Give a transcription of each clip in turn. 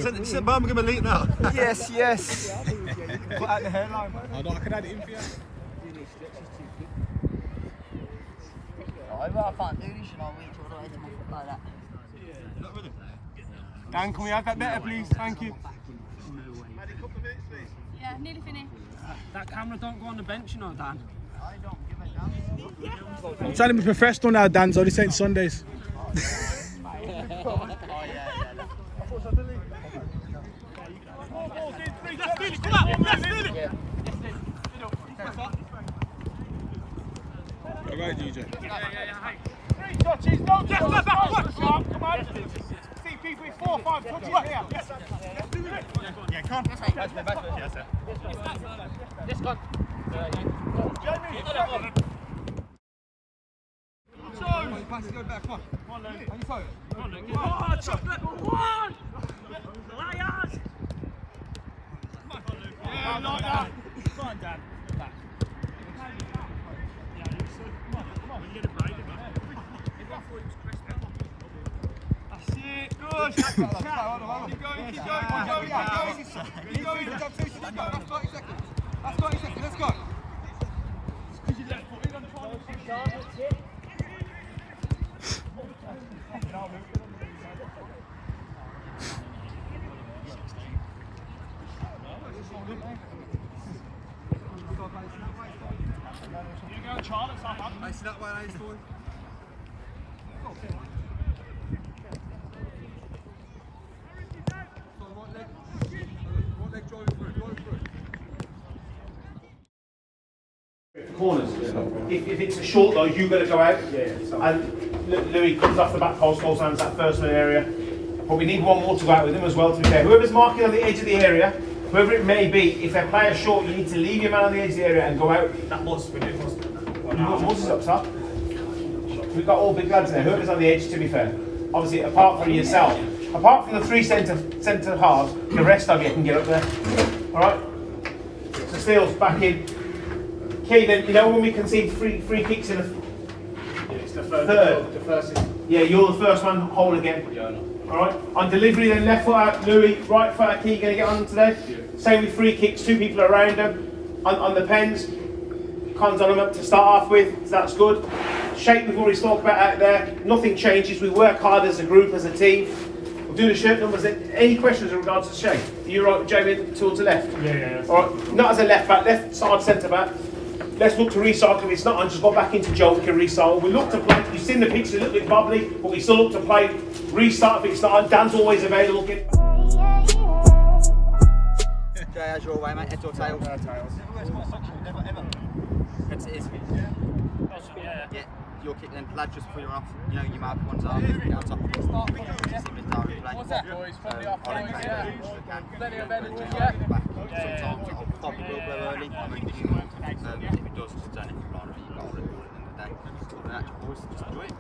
It's a Birmingham elite now. Yes. Put out the hairline, man. I can add it in for you. I can't do this, you know, reach all the way to my foot like that. Dan, can we have that better, please? Thank you. Yeah, nearly finished. That camera don't go on the bench, you know, Dan. I don't give a damn. I'm trying to be professional now, Dan, so this ain't Sundays. All right, DJ. Three touches, no, just left that foot. Come on. See people with 4 or 5 touches here. Yeah, come on. Back to yes, sir. This one. Jamie, pass it, go back, come on. Come on, Lou. On your phone. Come on, Lou. Oh, chocolate. One! Liars! Come on, Lou. Yeah, like that. Come on, Dan. Back. That's it, good. Keep going. That's 30 seconds, let's go. Because you left foot in on the final. You go, Charlotte, Southampton. I see that way, I used to. Corners. If it's a short though, you've got to go out. And Louis comes off the back post, goes down to that first man area. But we need one more to go out with him as well, to be fair. Whoever's marking on the edge of the area, whoever it may be, if they play a short, you need to leave your man on the edge of the area and go out. That must be it. Must up top. We've got all big lads in there. Whoever's on the edge, to be fair. Obviously, apart from yourself, apart from the 3 centre halves, the rest of you can get up there. All right. So Steele's back in. Keegan, you know when we concede free kicks in it's the third. The first is, yeah, you're the first one. Hold again. Yeah, I know. All right. On delivery, then left foot out, Louis. Right foot out, Keegan. Get on today. Yeah. Same with free kicks. 2 people around them. On the pens, Cons on them up to start off with. So that's good. Shape we've already spoke about out there. Nothing changes. We work hard as a group, as a team. We'll do the shirt numbers. Any questions in regards to shape? Are you right, Jamie? Towards the left. Yeah. All right. Not as a left back. Left side centre back. Let's look to recycle. If it's not on, just go back into Joe. We can recycle. We look to play. You've seen the picture a little bit wobbly, but we still look to play. Restart if it's not on. Dan's always available. Jay, how's your way, mate? Heads or tails? Tails. Never. Heads it is. Yeah. Your kick then, lad, just before you're off. You know, your mark ones are. Get on top of it. What's that, boys? Friendly off, boys, yeah. Plenty of energy, yeah. Sometimes it probably will go early. I mean, if it does, it's done it. You've got to do it in the day. Boys, just enjoy it.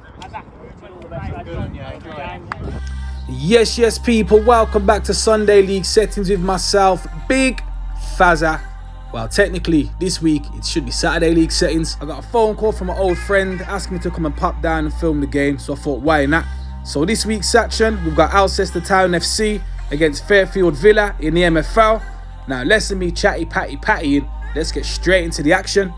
Yes, people, welcome back to Sunday League Settings with myself, Big Fazza. Well, technically, this week, it should be Saturday League Settings. I got a phone call from an old friend asking me to come and pop down and film the game, so I thought, why not? So this week's section, we've got Alcester Town FC against Fairfield Villa in the MFL. Now, less than me pattying, let's get straight into the action.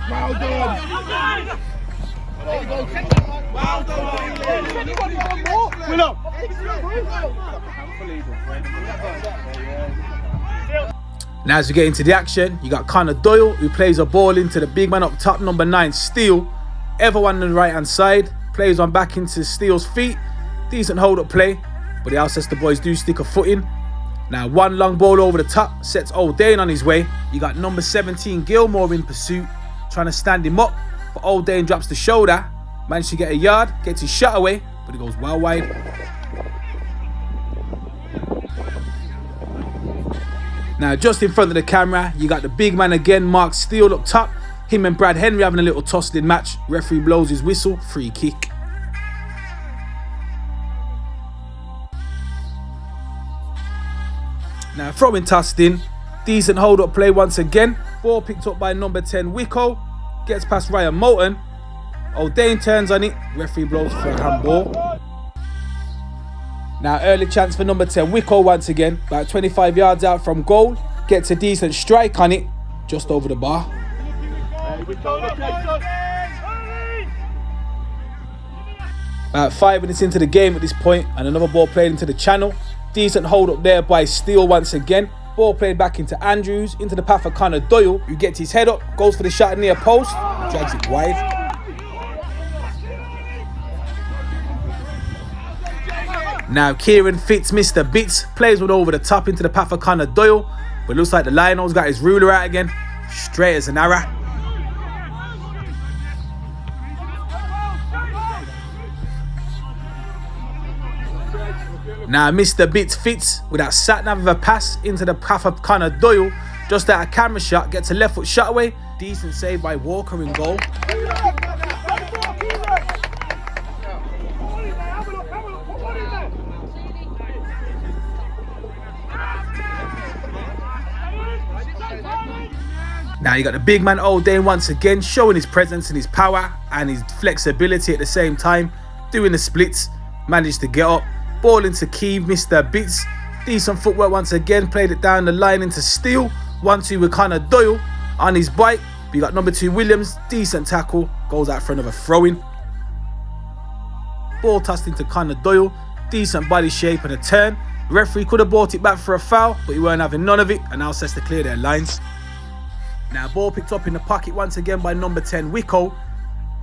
Well done. Now as we get into the action, you got Connor Doyle, who plays a ball into the big man up top, number 9, Steele. Everyone on the right hand side, plays one back into Steele's feet. Decent hold up play, but the Alcester boys do stick a foot in. Now one long ball over the top, sets Old Dane on his way. You got number 17 Gilmore in pursuit, trying to stand him up, but Old Dane drops the shoulder, managed to get a yard, gets his shot away, but it goes well wide. Now, just in front of the camera, you got the big man again, Mark Steele up top. Him and Brad Henry having a little tussling match. Referee blows his whistle, free kick. Now, throwing tossed in. Decent hold-up play once again. Ball picked up by number 10, Wicko. Gets past Ryan Moulton. O'Dane turns on it. Referee blows for a handball. Now, early chance for number 10, Wicko once again. About 25 yards out from goal. Gets a decent strike on it. Just over the bar. About 5 minutes into the game at this point, and another ball played into the channel. Decent hold up there by Steele once again. Ball played back into Andrews, into the path of Connor Doyle, who gets his head up, goes for the shot near post, drags it wide. Now Kieran Fitz, Mr. Bits, plays one over the top into the path of Connor Doyle, but looks like the Lionel's got his ruler out again, straight as an arrow. Now Mr. Bits Fitz with that sat-nav of a pass into the path of Connor Doyle, just out a camera shot, gets a left foot shot away. Decent save by Walker in goal. Now you got the big man O'Dane once again, showing his presence and his power and his flexibility at the same time, doing the splits, managed to get up. Ball into Keeve, Mr. Bits. Decent footwork once again, played it down the line into Steele. 1-2 with Connor Doyle on his bike. But you got number 2 Williams, decent tackle, goes out for another throw-in. Ball tossed into Connor Doyle, decent body shape and a turn. Referee could have brought it back for a foul, but he weren't having none of it, and Alcester clear their lines. Now ball picked up in the pocket once again by number 10 Wicko.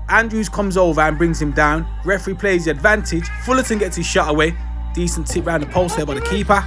Andrews comes over and brings him down. Referee plays the advantage. Fullerton gets his shot away. Decent tip round the post there by the keeper.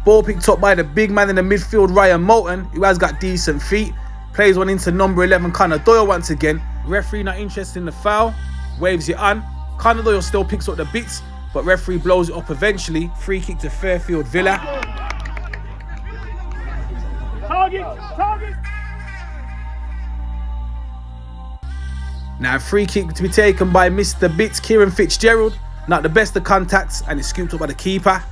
Ball picked up by the big man in the midfield, Ryan Moulton, who has got decent feet. Plays one into number 11, Connor Doyle once again. Referee not interested in the foul. Waves it on. Connor Doyle still picks up the bits, but referee blows it up eventually. Free kick to Fairfield Villa. Target. Now free kick to be taken by Mr. Bits, Kieran Fitzgerald. Not the best of contacts, and it's scooped up by the keeper.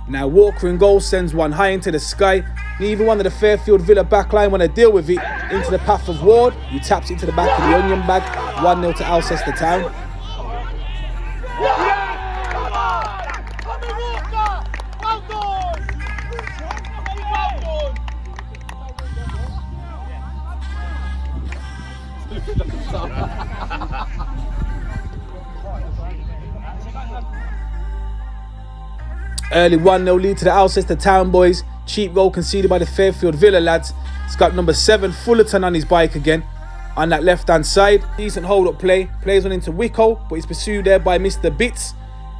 Now Walker in goal sends one high into the sky. Neither one of the Fairfield Villa backline want to deal with it. Into the path of Ward, who taps it to the back of the onion bag. 1-0 to Alcester Town. Early 1-0 lead to the Alcester Town boys. Cheap goal conceded by the Fairfield Villa lads. It's got number 7 Fullerton on his bike again. On that left hand side, decent hold up play. Plays one into Wicko, but he's pursued there by Mr. Bits,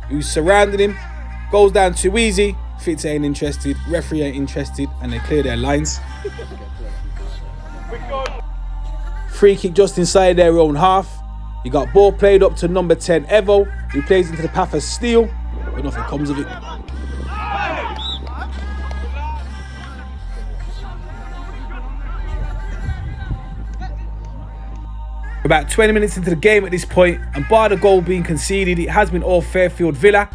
who's surrounded him. Goes down too easy. Fitz ain't interested, referee ain't interested, and they clear their lines. Free kick just inside their own half. You got ball played up to number 10 Evo, who plays into the path of Steele, but nothing comes of it. About 20 minutes into the game at this point, and bar the goal being conceded, it has been all Fairfield Villa.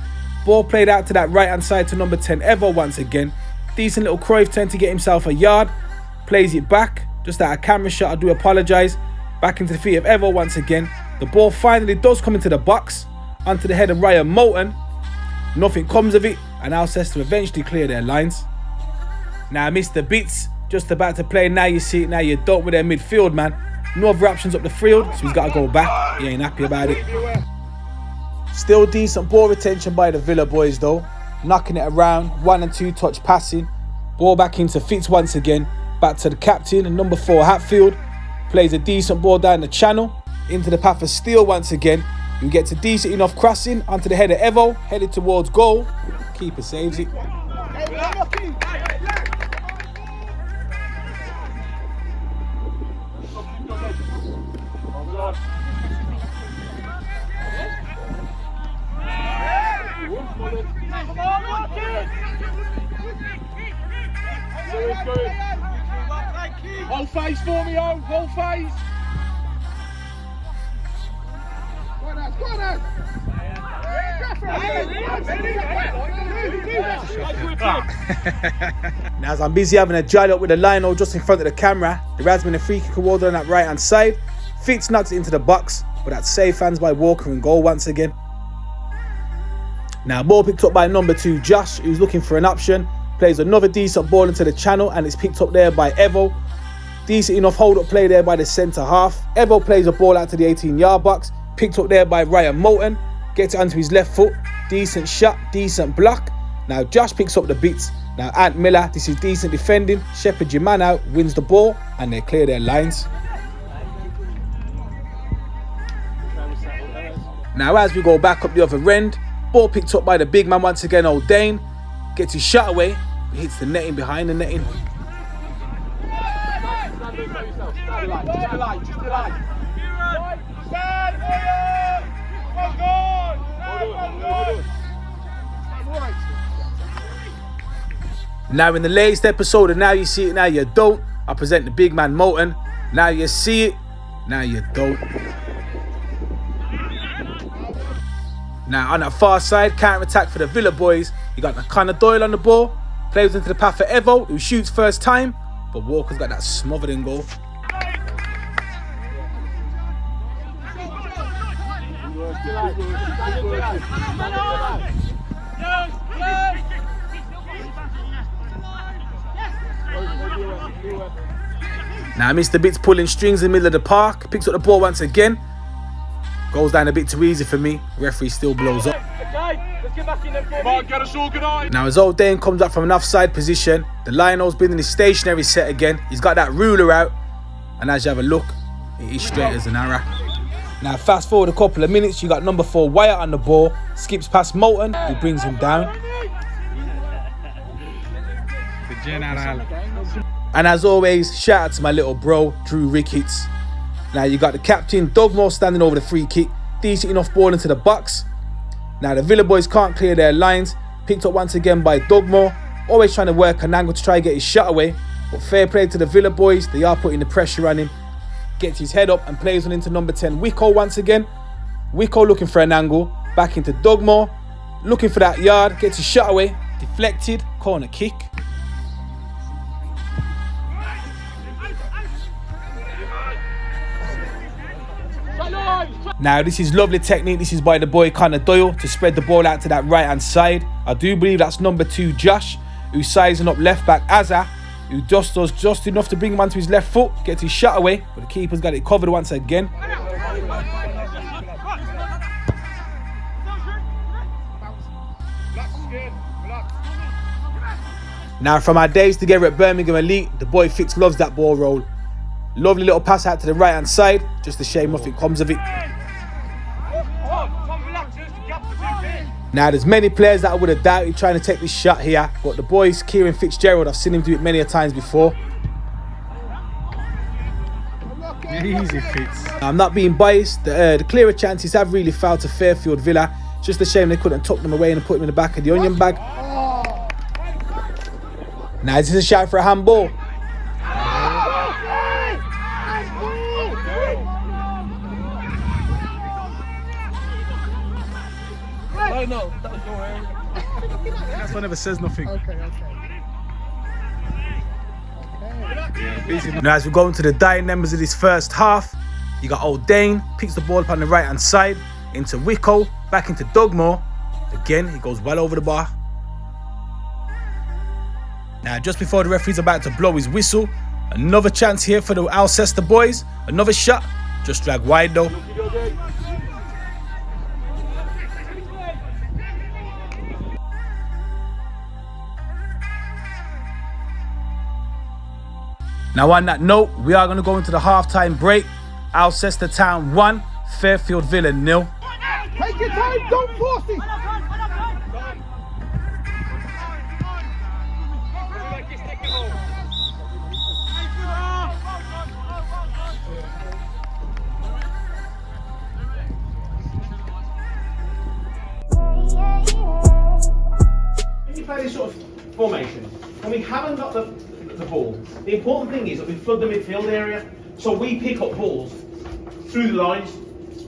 Ball played out to that right hand side to number 10 Evo once again. Decent little Cruyff turn to get himself a yard. Plays it back, just out a camera shot, I do apologise. Back into the feet of Evo once again. The ball finally does come into the box, onto the head of Ryan Moulton. Nothing comes of it, and Alcester eventually clear their lines. Now Mr. Bits, just about to play Now You See It, Now You Don't with their midfield man. No other options up the field, so he's got to go back. He ain't happy about it. Still decent ball retention by the Villa boys though. Knocking it around, 1 and 2 touch passing. Ball back into Fitz once again. Back to the captain and number 4 Hatfield. Plays a decent ball down the channel. Into the path of Steele once again. Who gets a decent enough crossing onto the head of Evo. Headed towards goal. Keeper saves it. Whole face for me, oh, whole face. Now as I'm busy having a jolly up with the Lionel just in front of the camera, the Radsman a free kick awarded on that right hand side. Fitz knocks it into the box, but that's safe hands by Walker and goal once again. Now ball picked up by number 2 Josh, who's looking for an option. Plays another decent ball into the channel and it's picked up there by Evo. Decent enough hold up play there by the centre half. Evo plays a ball out to the 18-yard box. Picked up there by Ryan Moulton. Gets it onto his left foot. Decent shot, decent block. Now Josh picks up the bits. Now Ant Miller, this is decent defending. Shepherd your man out, wins the ball and they clear their lines. Now as we go back up the other end, ball picked up by the big man once again, Old Dane. Gets his shot away, but hits the netting behind the netting. Now in the latest episode of Now You See It, Now You Don't, I present the big man Moulton. Now you see it, now you don't. Now on that far side, counter-attack for the Villa boys. You got Connor Doyle on the ball. Plays into the path for Evo, who shoots first time. But Walker's got that smothered in goal. Now Mr. Bits pulling strings in the middle of the park. Picks up the ball once again. Goes down a bit too easy for me. Referee still blows up. Now as Old Dane comes up from an offside position, the Lionel's been in his stationary set again. He's got that ruler out. And as you have a look, it is straight as an arrow. Now fast forward a couple of minutes, you got number 4 Wyatt on the ball. Skips past Moulton, who brings him down. And as always, shout out to my little bro, Drew Ricketts. Now you got the captain, Dogmore, standing over the free kick. Decent enough ball into the box. Now the Villa boys can't clear their lines. Picked up once again by Dogmore. Always trying to work an angle to try and get his shot away. But fair play to the Villa boys. They are putting the pressure on him. Gets his head up and plays on into number 10 Wicko once again. Wicko looking for an angle. Back into Dogmore. Looking for that yard. Gets his shot away. Deflected. Corner kick. Now this is lovely technique. This is by the boy Connor Doyle to spread the ball out to that right hand side. I do believe that's number 2 Josh, who's sizing up left back Azza, who just does just enough to bring him onto his left foot, gets his shot away, but the keeper's got it covered once again. Now from our days together at Birmingham Elite, the boy Fitz loves that ball roll. Lovely little pass out to the right hand side, just a shame nothing comes of it. Now there's many players that I would have doubted trying to take this shot here, but the boys, Kieran Fitzgerald, I've seen him do it many a times before. Easy Fitz. I'm not being biased, the clearer chances have really fouled to Fairfield Villa. It's just a shame they couldn't tuck them away and put them in the back of the onion bag. Now this is a shot for a handball. No, that was your area. That's one never says nothing. Okay. Yeah, busy. Now as we go into the dying members of this first half, you got Old Dane, picks the ball up on the right hand side, into Wicko, back into Dogmore. Again, he goes well over the bar. Now just before the referee's about to blow his whistle, another chance here for the Alcester boys. Another shot, just dragged wide though. Now on that note, we are going to go into the half-time break. Alcester Town 1, Fairfield Villa 0. Take your time, don't force it. When you play this sort of formation, when we haven't got the ball, the important thing is that we flood the midfield area, so we pick up balls through the lines.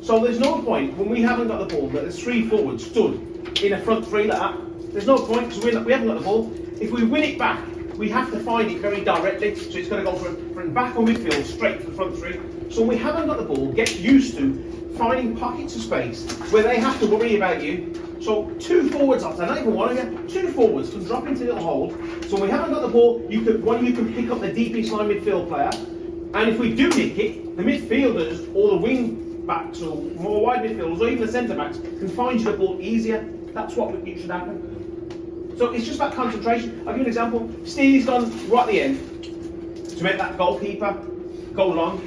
So there's no point when we haven't got the ball that there's 3 forwards stood in a front 3 like that. There's no point because we haven't got the ball. If we win it back, we have to find it very directly. So it's going to go from back or midfield straight to the front 3. So when we haven't got the ball, get used to finding pockets of space where they have to worry about you. So 2 forwards, not even one of you, 2 forwards can drop into the little hole. So when we haven't got the ball, you can pick up the deepest line midfield player. And if we do nick it, the midfielders or the wing backs or more wide midfielders or even the centre backs can find you the ball easier. That's what it should happen. So it's just about concentration. I'll give you an example. Steely's gone right at the end to make that goalkeeper go long.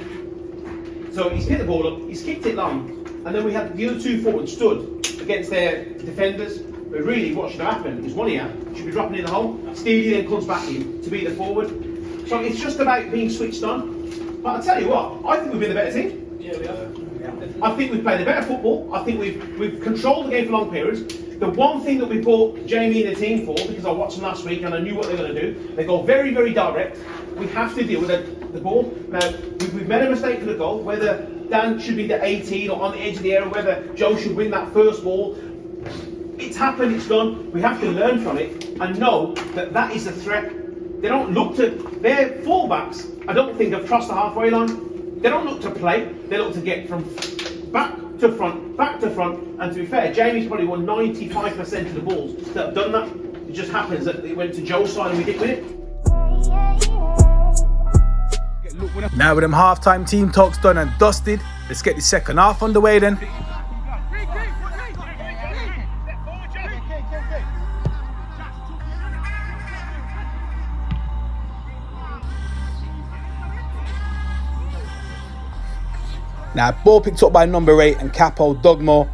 So he's hit the ball up, he's kicked it long, and then we had the other 2 forwards stood against their defenders. But really what should have happened is one here should be dropping in the hole. Steely then comes back in to be the forward. So it's just about being switched on. But I'll tell you what, I think we've been the better team. Yeah, we have. I think we've played a better football. I think we've controlled the game for long periods. The one thing that we brought Jamie and the team for, because I watched them last week and I knew what they were going to do, they go very, very direct. We have to deal with the ball. Now, we've made a mistake for the goal, whether Dan should be the 18 or on the edge of the area, whether Joe should win that first ball. It's happened, it's done. We have to learn from it and know that that is a threat. They don't look to, their fullbacks, I don't think have crossed the halfway line. They don't look to play, they look to get from back to front, and to be fair, Jamie's probably won 95% of the balls that have done that. It just happens that it went to Joe's side and we didn't win it. Now with them half-time team talks done and dusted, let's get the second half underway then. Now, ball picked up by number 8 and Capo Dugmore.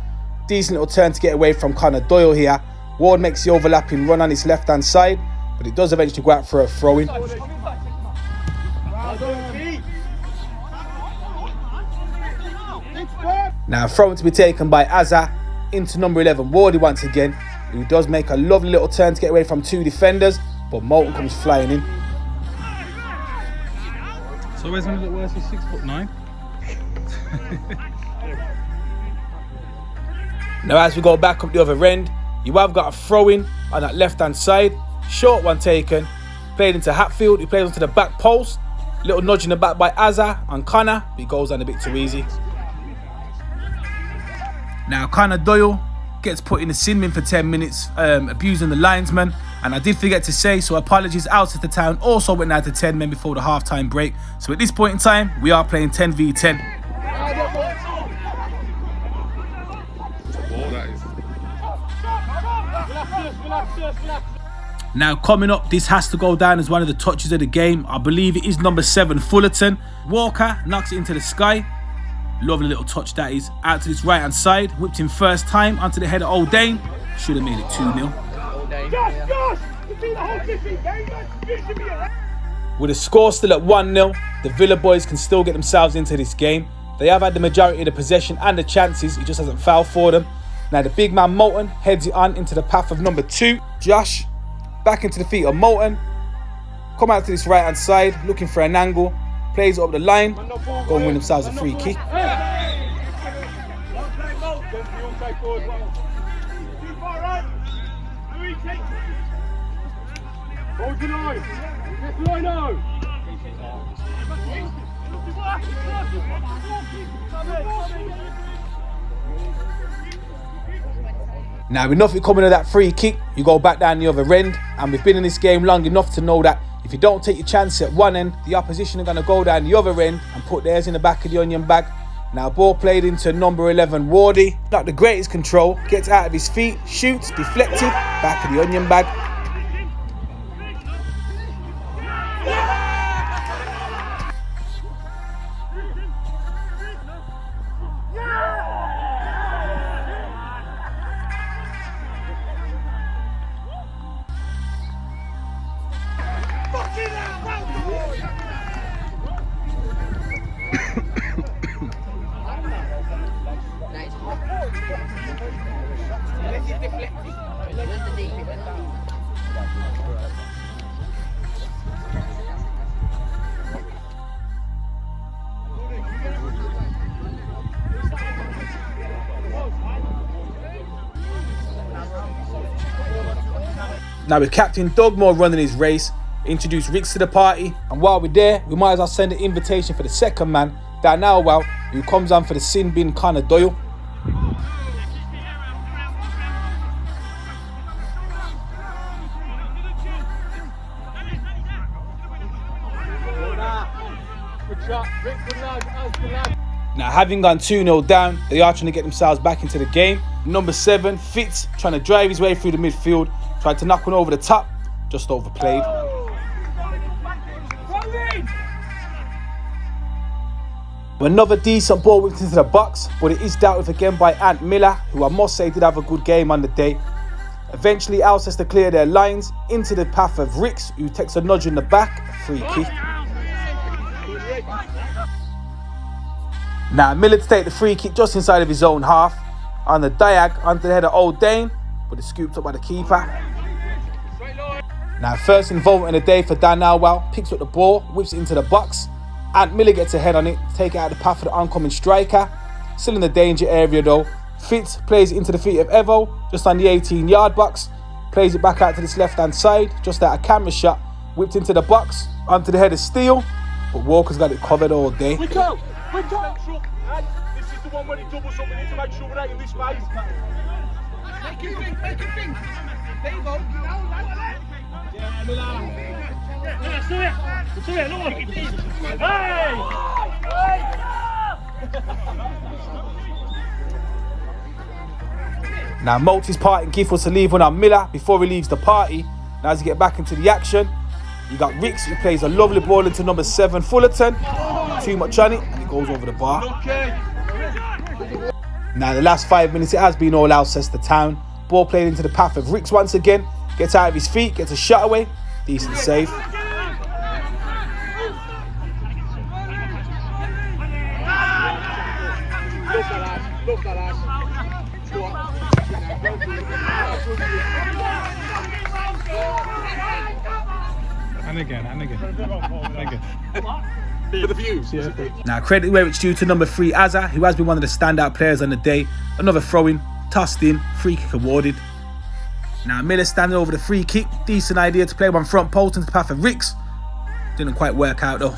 Decent little turn to get away from Connor Doyle here. Ward makes the overlapping run on his left-hand side, but it does eventually go out for a throw-in. Now, a throw-in to be taken by Azza into number 11, Wardy once again, who does make a lovely little turn to get away from 2 defenders, but Moulton comes flying in. So where's one of the worst? He's 6'9". Now as we go back up the other end, you have got a throw-in on that left-hand side. Short one taken, played into Hatfield, he plays onto the back post. Little nudge in the back by Azza on Connor, but he goes down a bit too easy. Now Connor Doyle gets put in the sin bin for 10 minutes, abusing the linesman. And I did forget to say, so apologies, Alcester Town also went down to 10 men before the half-time break. So at this point in time, we are playing 10v10. Now coming up, this has to go down as one of the touches of the game. I believe it is number 7, Fullerton. Walker knocks it into the sky. Lovely little touch that is. Out to this right-hand side. Whipped him first time onto the head of O'Dane. Should have made it 2-0. With the score still at 1-0, the Villa boys can still get themselves into this game. They have had the majority of the possession and the chances. It just hasn't fouled for them. Now the big man Moulton heads it on into the path of number 2. Josh back into the feet of Moulton. Come out to this right hand side looking for an angle. Plays it up the line. Go and win themselves a free kick. Now with nothing coming of that free kick, you go back down the other end, and we've been in this game long enough to know that if you don't take your chance at one end, the opposition are going to go down the other end and put theirs in the back of the onion bag. Now ball played into number 11 Wardy, not the greatest control, gets out of his feet, shoots, deflected, back of the onion bag. Now with Captain Dogmore running his race, introduce Ricks to the party, and while we're there, we might as well send an invitation for the second man, Darnell Wow, who comes on for the sin bin Connor Doyle. Now having gone 2-0 down, they are trying to get themselves back into the game. Number 7, Fitz, trying to drive his way through the midfield, tried to knock one over the top, just overplayed. Another decent ball whipped into the box, but it is dealt with again by Ant Miller, who I must say did have a good game on the day. Eventually Alcester clear their lines into the path of Ricks, who takes a nudge in the back, free kick. Now Miller to take the free kick just inside of his own half, on the diag onto the head of Old Dane, but it's scooped up by the keeper. Now first involvement of the day for Darnell Wow, picks up the ball, whips it into the box. Ant Miller gets a head on it, take it out of the path of the oncoming striker. Still in the danger area though. Fitz plays it into the feet of Evo, just on the 18-yard box. Plays it back out to this left-hand side, just out a camera shot. Whipped into the box, onto the head of Steele. But Walker's got it covered all day. We go! This is the one where he doubles up. We need to make sure we're out in this space. Make him think, make him think. There you go. Yeah, Milan. Yeah, still here, look. Hey! Now Malt's parting gift was to leave one on Miller before he leaves the party. Now as he get back into the action, you got Ricks, who plays a lovely ball into number 7, Fullerton. Too much on it, and it goes over the bar. Now the last 5 minutes, it has been all Alcester town. Ball played into the path of Ricks once again. Gets out of his feet, gets a shot away. Decent save. And again. For the views. Now credit where it's due to number 3, Azza, who has been one of the standout players on the day. Another throw-in, tossed in, free kick awarded. Now Miller standing over the free kick. Decent idea to play one front post into the path of Ricks. Didn't quite work out though.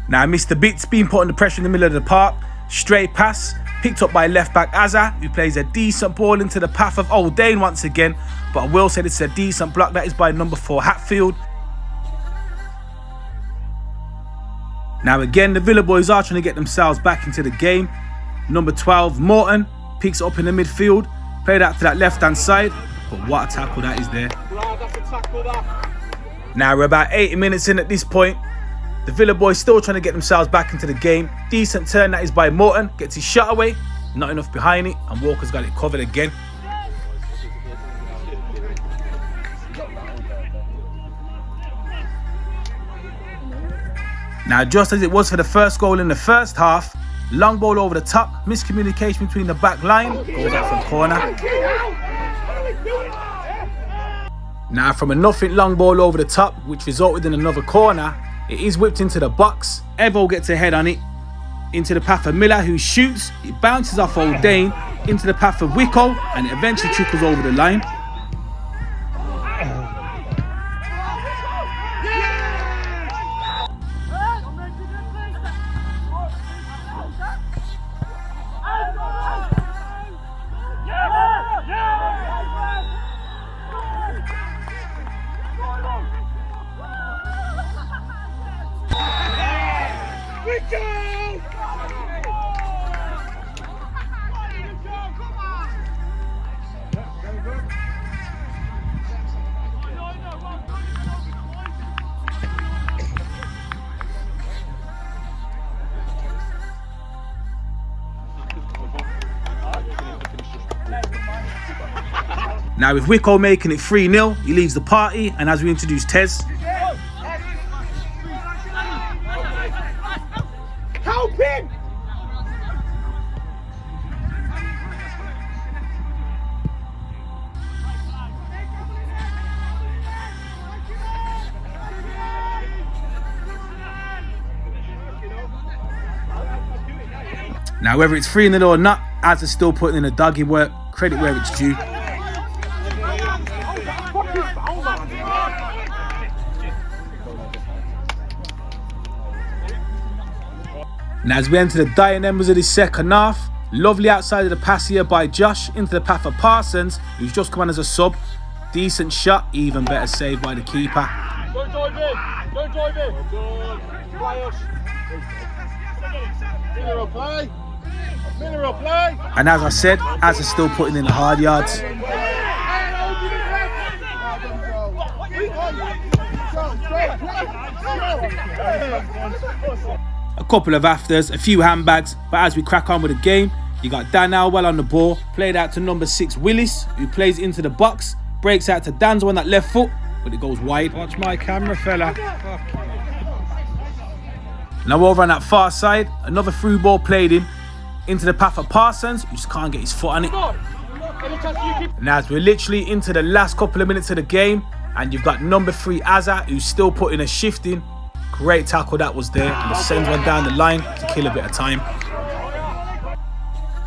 Now Mr. Bits being put under pressure in the middle of the park. Straight pass, picked up by left back Azza, who plays a decent ball into the path of Old Dane once again. But I will say this is a decent block. That is by number 4 Hatfield. Now again, the Villa boys are trying to get themselves back into the game. Number 12 Morton picks up in the midfield, played out to that left hand side, but what a tackle that is there. Now we're about 80 minutes in at this point. The Villa boys still trying to get themselves back into the game. Decent turn that is by Morton, gets his shot away, not enough behind it, and Walker's got it covered again. Now just as it was for the first goal in the first half, long ball over the top, miscommunication between the back line, goes out from corner. Now from a nothing long ball over the top, which resulted in another corner, it is whipped into the box. Evo gets a head on it, into the path of Miller, who shoots. It bounces off Old Dane, into the path of Wicko, and it eventually trickles over the line. Now with Wicko making it 3-0, he leaves the party, and as we introduce Tez. Now, whether it's 3-0 or not, Az is still putting in a doggy work. Credit where it's due. Now, as we enter the dying embers of this second half, lovely outside of the pass here by Josh into the path of Parsons, who's just come on as a sub. Decent shot, even better save by the keeper. Don't dive in. Don't dive in. Play us. Mineral play. Mineral play. And as I said, Az is still putting in the hard yards. A couple of afters, a few handbags, but as we crack on with the game, you got Dan Alwell on the ball, played out to number 6 Willis, who plays into the box, breaks out to Danzo on that left foot, but it goes wide. Watch my camera, fella. Now over on that far side, another through ball played in, into the path of Parsons, who just can't get his foot on it. Now as we're literally into the last couple of minutes of the game, and you've got number 3 Azza, who's still putting a shift in. Great tackle that was there, and just sends one down the line to kill a bit of time.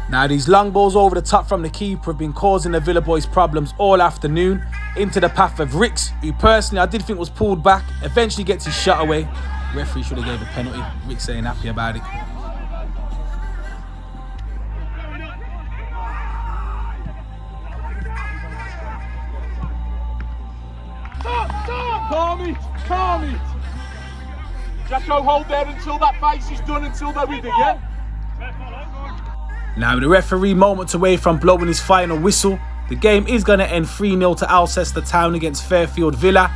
Now these long balls over the top from the keeper have been causing the Villa boys problems all afternoon. Into the path of Ricks, who personally I did think was pulled back, eventually gets his shot away. Referee should have gave a penalty. Ricks ain't happy about it. Calm it. Calm it. Jacko, hold there until that face is done, until they're with it, yeah? Now with the referee moments away from blowing his final whistle, the game is going to end 3-0 to Alcester Town against Fairfield Villa.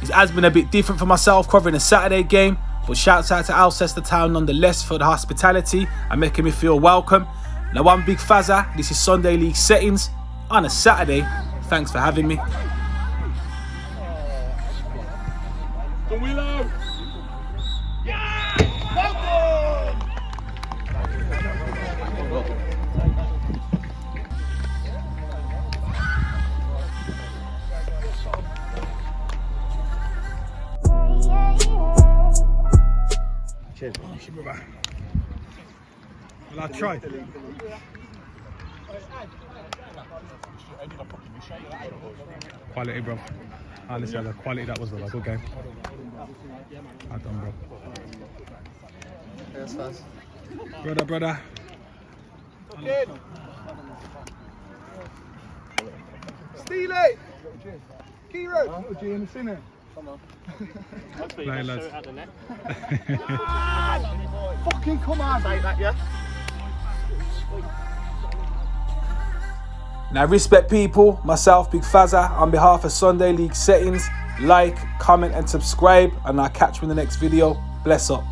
It has been a bit different for myself covering a Saturday game, but shouts out to Alcester Town nonetheless for the hospitality and making me feel welcome. Now I'm Big Fazza, this is Sunday League Settings on a Saturday. Thanks for having me. Willow. Cheers, brother. Well, I tried. Quality, bro. Honestly, the quality that was, brother. Good game. Well done, bro. Yes, Faz. Brother. Steely! Kiro! Oh, G in the center. Come on. Play, lads. Fucking come on! Take that, yeah? Now respect people, myself Big Fazza, on behalf of Sunday League Settings, like, comment and subscribe, and I'll catch you in the next video. Bless up.